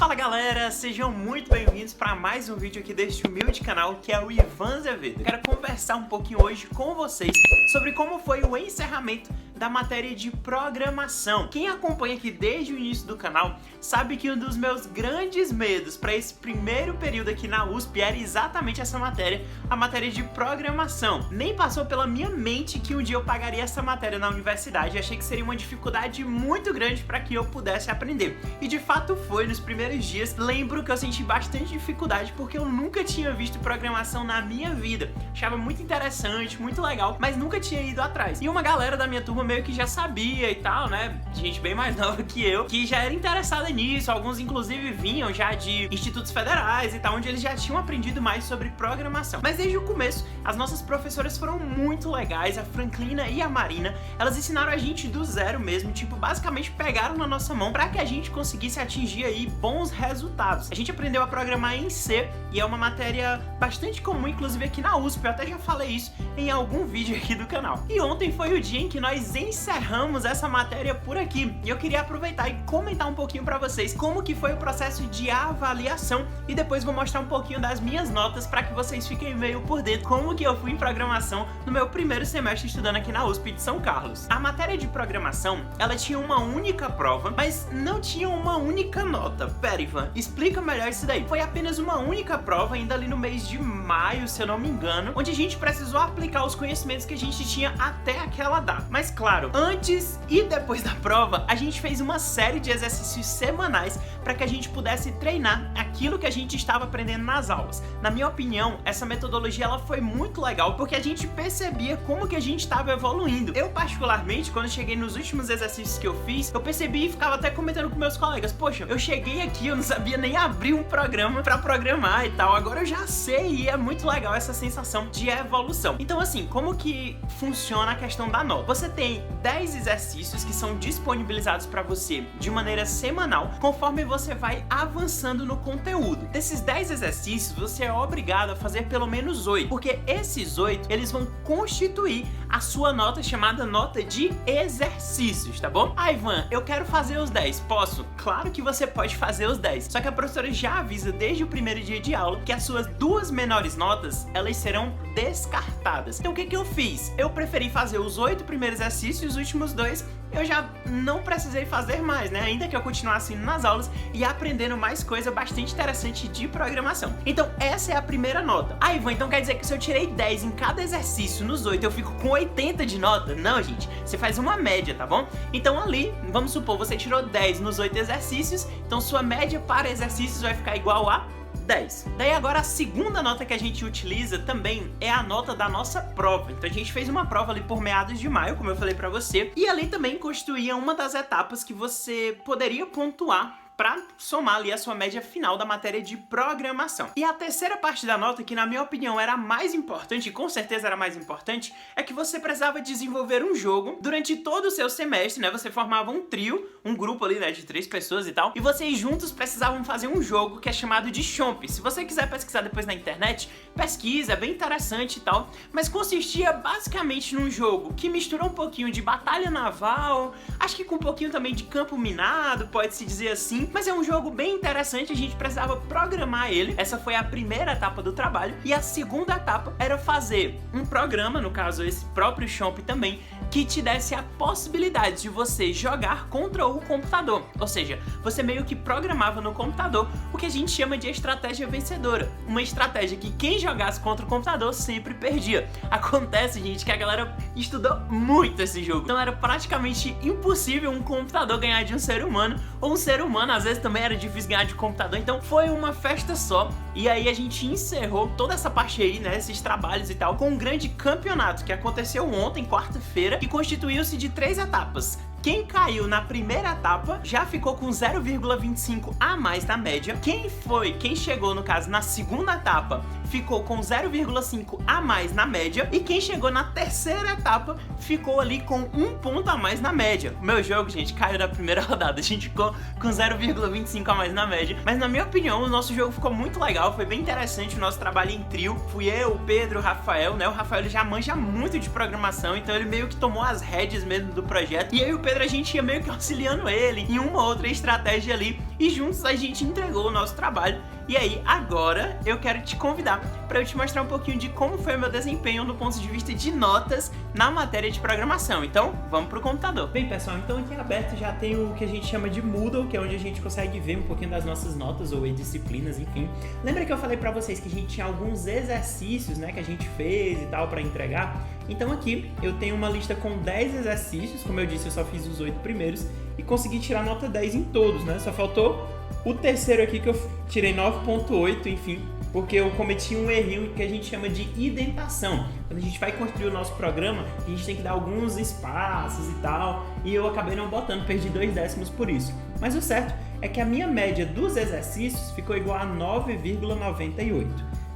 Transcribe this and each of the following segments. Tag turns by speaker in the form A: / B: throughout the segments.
A: Fala galera, sejam muito bem-vindos para mais um vídeo aqui deste humilde canal que é o Ivan Azevedo. Eu quero conversar um pouquinho hoje com vocês sobre como foi o encerramento da matéria de programação. Quem acompanha aqui desde o início do canal sabe que um dos meus grandes medos para esse primeiro período aqui na USP era exatamente essa matéria, a matéria de programação. Nem passou pela minha mente que um dia eu pagaria essa matéria na universidade. Achei que seria uma dificuldade muito grande para que eu pudesse aprender. E de fato foi. Nos primeiros dias, lembro que eu senti bastante dificuldade porque eu nunca tinha visto programação na minha vida. Achava muito interessante, muito legal, mas nunca tinha ido atrás. E uma galera da minha turma meio que já sabia e tal, né? Gente bem mais nova que eu, que já era interessada nisso. Alguns inclusive vinham já de institutos federais e tal, onde eles já tinham aprendido mais sobre programação. Mas desde o começo, as nossas professoras foram muito legais, a Franklina e a Marina. Elas ensinaram a gente do zero mesmo, tipo, basicamente pegaram na nossa mão para que a gente conseguisse atingir aí bons resultados. A gente aprendeu a programar em C e é uma matéria bastante comum, inclusive aqui na USP. Eu até já falei isso em algum vídeo aqui do canal. E ontem foi o dia em que nós encerramos essa matéria por aqui. E eu queria aproveitar e comentar um pouquinho para vocês como que foi o processo de avaliação e depois vou mostrar um pouquinho das minhas notas para que vocês fiquem meio por dentro como que eu fui em programação no meu primeiro semestre estudando aqui na USP de São Carlos. A matéria de programação, ela tinha uma única prova, mas não tinha uma única nota. Pera, Ivan, explica melhor isso daí. Foi apenas uma única prova, ainda ali no mês de maio, se eu não me engano, onde a gente precisou aplicar os conhecimentos que a gente tinha até aquela data. Mas claro, antes e depois da prova, a gente fez uma série de exercícios semanais para que a gente pudesse treinar aquilo que a gente estava aprendendo nas aulas. Na minha opinião, essa metodologia ela foi muito legal porque a gente percebia como que a gente estava evoluindo. Eu particularmente, quando cheguei nos últimos exercícios que eu fiz, eu percebi e ficava até comentando com meus colegas, poxa, eu cheguei aqui, eu não sabia nem abrir um programa para programar e tal, agora eu já sei e é muito legal essa sensação de evolução. Então assim, como que funciona a questão da nota? Você tem 10 exercícios que são disponibilizados para você de maneira semanal, conforme você vai avançando no conteúdo. Desses 10 exercícios, você é obrigado a fazer pelo menos 8, porque esses 8, eles vão constituir a sua nota chamada nota de exercícios, tá bom? Ah, Ivan, eu quero fazer os 10, posso? Claro que você pode fazer os 10, só que a professora já avisa desde o primeiro dia de aula que as suas duas menores notas, elas serão descartadas. Então o que eu fiz? Eu preferi fazer os 8 primeiros exercícios e os últimos 2 eu já não precisei fazer mais, né? Ainda que eu continuasse indo nas aulas e aprendendo mais coisa bastante interessante de programação. Então essa é a primeira nota. Ah, Ivan, então quer dizer que se eu tirei 10 em cada exercício nos 8 eu fico com 80 de nota? Não, gente, você faz uma média, tá bom? Então ali, vamos supor, você tirou 10 nos 8 exercícios, então sua média para exercícios vai ficar igual a 10. Daí agora a segunda nota que a gente utiliza também é a nota da nossa prova. Então a gente fez uma prova ali por meados de maio, como eu falei pra você, e ali também constituía uma das etapas que você poderia pontuar para somar ali a sua média final da matéria de programação. E a terceira parte da nota, que na minha opinião era a mais importante, e com certeza era a mais importante, é que você precisava desenvolver um jogo durante todo o seu semestre, né? Você formava um trio, um grupo ali, né, de 3 pessoas e tal, e vocês juntos precisavam fazer um jogo que é chamado de Chomp. Se você quiser pesquisar depois na internet, pesquisa, é bem interessante e tal, mas consistia basicamente num jogo que mistura um pouquinho de batalha naval, acho que com um pouquinho também de campo minado, pode-se dizer assim, mas é um jogo bem interessante, a gente precisava programar ele. Essa foi a primeira etapa do trabalho. E a segunda etapa era fazer um programa, no caso esse próprio Chomp também, que te desse a possibilidade de você jogar contra o computador. Ou seja, você meio que programava no computador o que a gente chama de estratégia vencedora. Uma estratégia que quem jogasse contra o computador sempre perdia. Acontece, gente, que a galera estudou muito esse jogo. Então era praticamente impossível um computador ganhar de um ser humano, ou um ser humano às vezes também era difícil ganhar de computador. Então foi uma festa só. E aí a gente encerrou toda essa parte aí, né, esses trabalhos e tal, com um grande campeonato que aconteceu ontem, quarta-feira, que constituiu-se de 3 etapas. Quem caiu na primeira etapa já ficou com 0,25 a mais na média. Quem chegou, no caso, na segunda etapa, ficou com 0,5 a mais na média. E quem chegou na terceira etapa ficou ali com 1 ponto a mais na média. O meu jogo, gente, caiu na primeira rodada. A gente ficou com 0,25 a mais na média. Mas na minha opinião, o nosso jogo ficou muito legal. Foi bem interessante o nosso trabalho em trio. Fui eu, o Pedro, o Rafael, né? O Rafael ele já manja muito de programação, então ele meio que tomou as rédeas mesmo do projeto. E eu e o Pedro, a gente ia meio que auxiliando ele em uma outra estratégia ali. e juntos a gente entregou o nosso trabalho. E aí, agora eu quero te convidar para eu te mostrar um pouquinho de como foi o meu desempenho do ponto de vista de notas na matéria de programação. Então, vamos pro computador. Bem, pessoal, então aqui aberto já tem o que a gente chama de Moodle, que é onde a gente consegue ver um pouquinho das nossas notas ou disciplinas, enfim. Lembra que eu falei para vocês que a gente tinha alguns exercícios, né, que a gente fez e tal para entregar? Então aqui eu tenho uma lista com 10 exercícios, como eu disse, eu só fiz os 8 primeiros e consegui tirar nota 10 em todos, né? Só faltou o terceiro aqui que eu tirei 9.8, enfim, porque eu cometi um errinho que a gente chama de indentação. Quando a gente vai construir o nosso programa, a gente tem que dar alguns espaços e tal, e eu acabei não botando, perdi 2 décimos por isso. Mas o certo é que a minha média dos exercícios ficou igual a 9,98.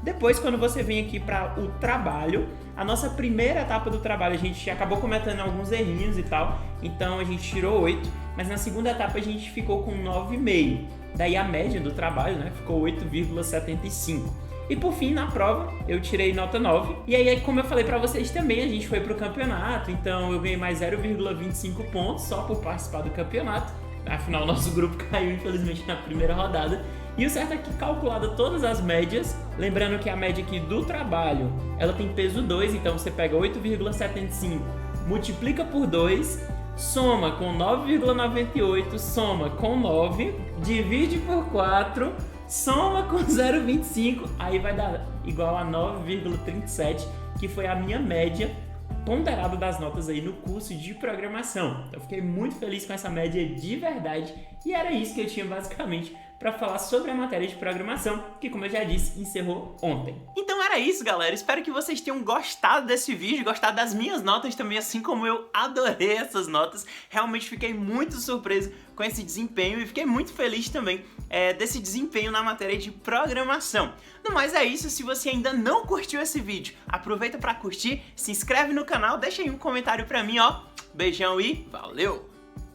A: Depois, quando você vem aqui para o trabalho, a nossa primeira etapa do trabalho, a gente acabou cometendo alguns errinhos e tal, então a gente tirou 8, mas na segunda etapa a gente ficou com 9,5. Daí a média do trabalho, né, ficou 8,75. E por fim, na prova, eu tirei nota 9. E aí, como eu falei pra vocês também, a gente foi pro campeonato, então eu ganhei mais 0,25 pontos só por participar do campeonato. Afinal, o nosso grupo caiu, infelizmente, na primeira rodada. E o certo é que, calculada todas as médias, lembrando que a média aqui do trabalho, ela tem peso 2, então você pega 8,75, multiplica por 2, soma com 9,98, soma com 9, divide por 4, soma com 0,25, aí vai dar igual a 9,37, que foi a minha média ponderada das notas aí no curso de programação. Então eu fiquei muito feliz com essa média de verdade e era isso que eu tinha basicamente para falar sobre a matéria de programação, que, como eu já disse, encerrou ontem. Então era isso, galera. Espero que vocês tenham gostado desse vídeo, gostado das minhas notas também, assim como eu adorei essas notas. Realmente fiquei muito surpreso com esse desempenho e fiquei muito feliz também desse desempenho na matéria de programação. No mais é isso. Se você ainda não curtiu esse vídeo, aproveita para curtir, se inscreve no canal, deixa aí um comentário para mim, ó. Beijão e valeu!